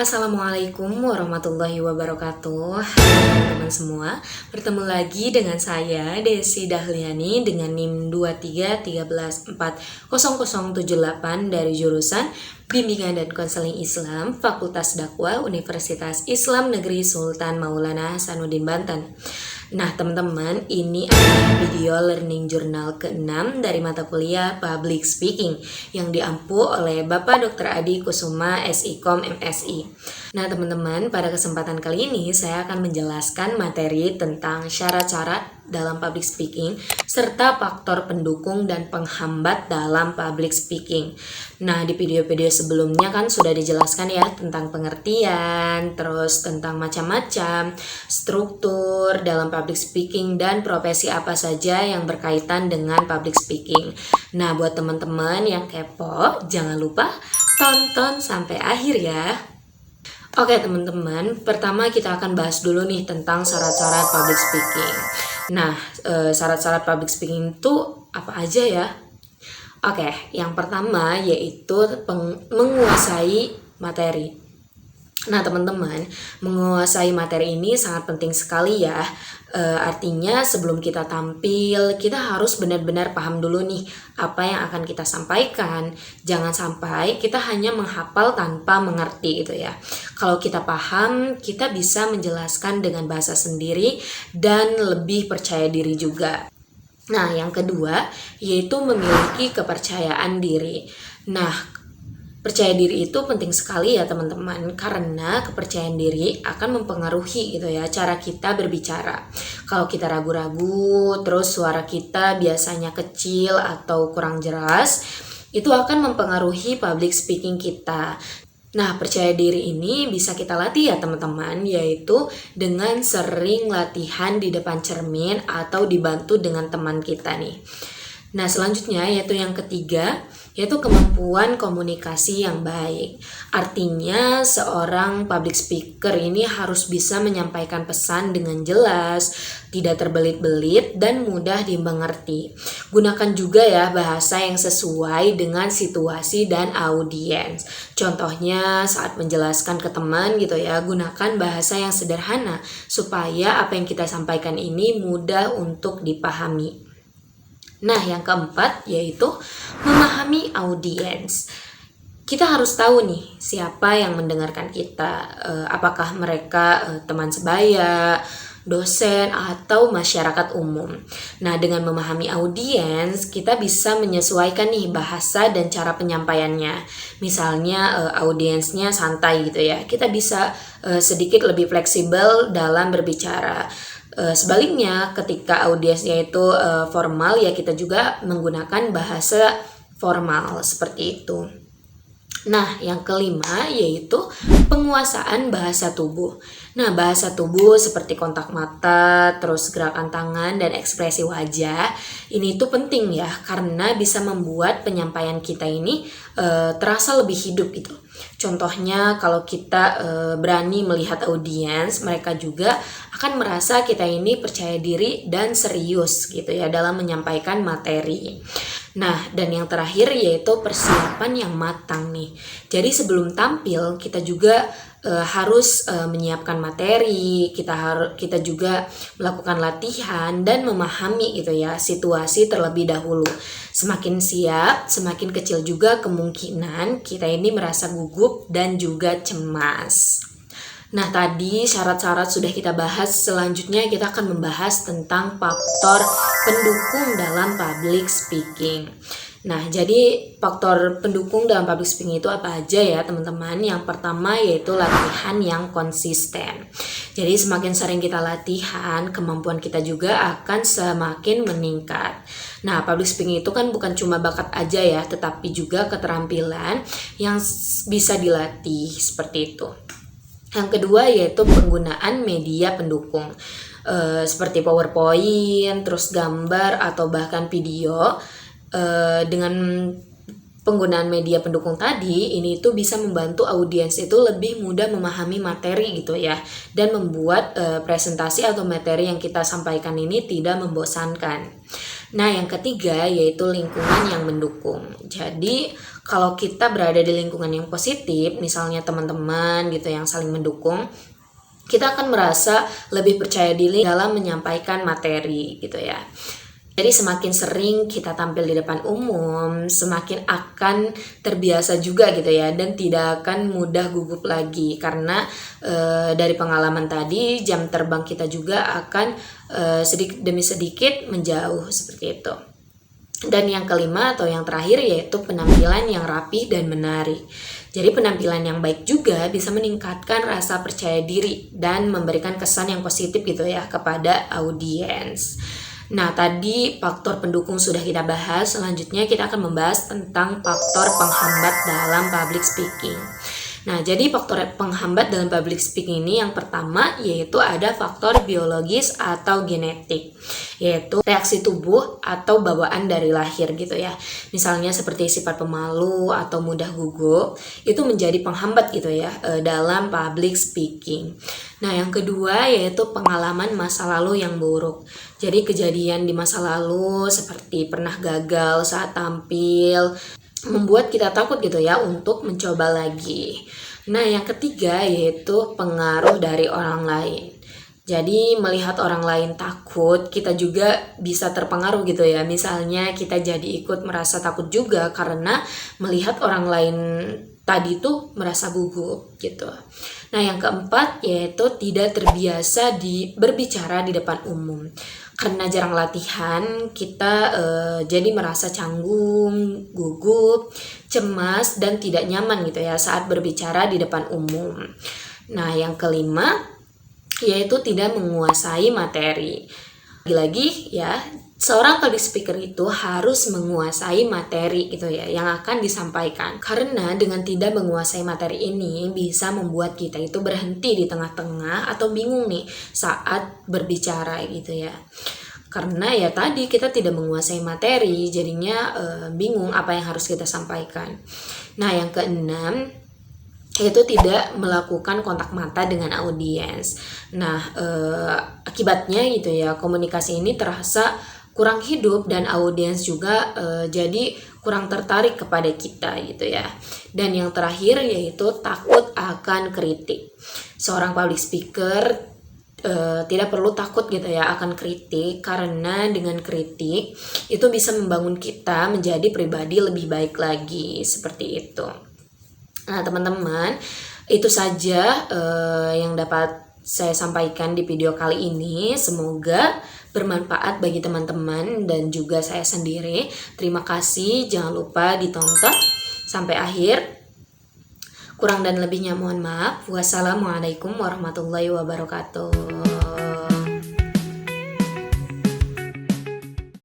Assalamualaikum warahmatullahi wabarakatuh. Teman-teman semua, bertemu lagi dengan saya Desi Dahliani dengan NIM 2313400078 dari jurusan Bimbingan dan Konseling Islam Fakultas Dakwah Universitas Islam Negeri Sultan Maulana Hasanuddin Banten. Nah teman-teman, ini adalah video learning journal ke-6 dari mata kuliah Public Speaking yang diampu oleh Bapak Dr. Adi Kusuma SIKOM MSI. Nah teman-teman, pada kesempatan kali ini saya akan menjelaskan materi tentang syarat-syarat dalam public speaking serta faktor pendukung dan penghambat dalam public speaking. Nah di video-video sebelumnya kan sudah dijelaskan ya tentang pengertian, terus tentang macam-macam struktur dalam public speaking dan profesi apa saja yang berkaitan dengan public speaking. Nah buat teman-teman yang kepo, jangan lupa tonton sampai akhir ya. Oke teman-teman, pertama kita akan bahas dulu nih tentang syarat-syarat public speaking. Nah, syarat-syarat public speaking itu apa aja ya? Oke, yang pertama yaitu menguasai materi. Nah teman-teman, menguasai materi ini sangat penting sekali ya. Artinya sebelum kita tampil, kita harus benar-benar paham dulu nih apa yang akan kita sampaikan. Jangan sampai kita hanya menghafal tanpa mengerti gitu ya. Kalau kita paham, kita bisa menjelaskan dengan bahasa sendiri dan lebih percaya diri juga. Nah yang kedua yaitu memiliki kepercayaan diri. Nah percaya diri itu penting sekali ya teman-teman, karena kepercayaan diri akan mempengaruhi gitu ya cara kita berbicara. Kalau kita ragu-ragu, terus suara kita biasanya kecil atau kurang jelas, itu akan mempengaruhi public speaking kita. Nah percaya diri ini bisa kita latih ya teman-teman, yaitu dengan sering latihan di depan cermin atau dibantu dengan teman kita nih. Nah selanjutnya yaitu yang ketiga, yaitu kemampuan komunikasi yang baik. Artinya seorang public speaker ini harus bisa menyampaikan pesan dengan jelas, tidak terbelit-belit dan mudah dimengerti. Gunakan juga ya bahasa yang sesuai dengan situasi dan audiens. Contohnya saat menjelaskan ke teman gitu ya, gunakan bahasa yang sederhana supaya apa yang kita sampaikan ini mudah untuk dipahami. Nah yang keempat yaitu memahami audiens. Kita harus tahu nih siapa yang mendengarkan kita, apakah mereka teman sebaya, dosen, atau masyarakat umum. Nah dengan memahami audiens kita bisa menyesuaikan nih bahasa dan cara penyampaiannya. Misalnya audiensnya santai gitu ya, kita bisa sedikit lebih fleksibel dalam berbicara. Sebaliknya ketika audiensnya itu formal ya kita juga menggunakan bahasa formal seperti itu. Nah yang kelima yaitu penguasaan bahasa tubuh. Nah bahasa tubuh seperti kontak mata, terus gerakan tangan dan ekspresi wajah ini tuh penting ya, karena bisa membuat penyampaian kita ini terasa lebih hidup gitu. Contohnya kalau kita berani melihat audiens, mereka juga akan merasa kita ini percaya diri dan serius gitu ya dalam menyampaikan materi. Nah dan yang terakhir yaitu persiapan yang matang nih. Jadi sebelum tampil kita juga harus menyiapkan materi, kita juga melakukan latihan dan memahami gitu ya situasi terlebih dahulu. Semakin siap, semakin kecil juga kemungkinan kita ini merasa gugup dan juga cemas. Nah tadi syarat-syarat sudah kita bahas, selanjutnya kita akan membahas tentang faktor pendukung dalam public speaking. Nah jadi faktor pendukung dalam public speaking itu apa aja ya teman-teman? Yang pertama yaitu latihan yang konsisten. Jadi semakin sering kita latihan, kemampuan kita juga akan semakin meningkat. Nah public speaking itu kan bukan cuma bakat aja ya, tetapi juga keterampilan yang bisa dilatih seperti itu. Yang kedua yaitu penggunaan media pendukung seperti PowerPoint, terus gambar atau bahkan video. Dengan penggunaan media pendukung tadi ini tuh bisa membantu audiens itu lebih mudah memahami materi gitu ya, dan membuat presentasi atau materi yang kita sampaikan ini tidak membosankan. Nah, yang ketiga yaitu lingkungan yang mendukung. Jadi, kalau kita berada di lingkungan yang positif, misalnya teman-teman gitu yang saling mendukung, kita akan merasa lebih percaya diri dalam menyampaikan materi gitu ya. Jadi semakin sering kita tampil di depan umum, semakin akan terbiasa juga gitu ya, dan tidak akan mudah gugup lagi karena dari pengalaman tadi jam terbang kita juga akan sedikit demi sedikit menjauh seperti itu. Dan yang kelima atau yang terakhir yaitu penampilan yang rapi dan menarik. Jadi penampilan yang baik juga bisa meningkatkan rasa percaya diri dan memberikan kesan yang positif gitu ya kepada audiens. Nah, tadi faktor pendukung sudah kita bahas. Selanjutnya kita akan membahas tentang faktor penghambat dalam public speaking. Nah, jadi faktor penghambat dalam public speaking ini yang pertama yaitu ada faktor biologis atau genetik, yaitu reaksi tubuh atau bawaan dari lahir gitu ya. Misalnya seperti sifat pemalu atau mudah gugup, itu menjadi penghambat gitu ya dalam public speaking. Nah, yang kedua yaitu pengalaman masa lalu yang buruk. Jadi kejadian di masa lalu seperti pernah gagal saat tampil, membuat kita takut gitu ya untuk mencoba lagi. Nah, yang ketiga yaitu pengaruh dari orang lain. Jadi melihat orang lain takut, kita juga bisa terpengaruh gitu ya. Misalnya kita jadi ikut merasa takut juga karena melihat orang lain tadi tuh merasa gugup gitu. Nah, yang keempat yaitu tidak terbiasa berbicara di depan umum. Karena jarang latihan, kita jadi merasa canggung, gugup, cemas, dan tidak nyaman gitu ya saat berbicara di depan umum. Nah, yang kelima yaitu tidak menguasai materi. Lagi-lagi ya, seorang public speaker itu harus menguasai materi gitu ya yang akan disampaikan. Karena dengan tidak menguasai materi ini bisa membuat kita itu berhenti di tengah-tengah atau bingung nih saat berbicara gitu ya. Karena ya tadi kita tidak menguasai materi, jadinya bingung apa yang harus kita sampaikan. Nah, yang keenam yaitu tidak melakukan kontak mata dengan audiens. Nah, akibatnya gitu ya, komunikasi ini terasa kurang hidup dan audiens juga jadi kurang tertarik kepada kita gitu ya. Dan yang terakhir yaitu takut akan kritik. Seorang public speaker tidak perlu takut gitu ya akan kritik, karena dengan kritik itu bisa membangun kita menjadi pribadi lebih baik lagi seperti itu. Nah, teman-teman, itu saja yang dapat saya sampaikan di video kali ini. Semoga bermanfaat bagi teman-teman dan juga saya sendiri. Terima kasih, jangan lupa ditonton sampai akhir. Kurang dan lebihnya mohon maaf. Wassalamualaikum warahmatullahi wabarakatuh.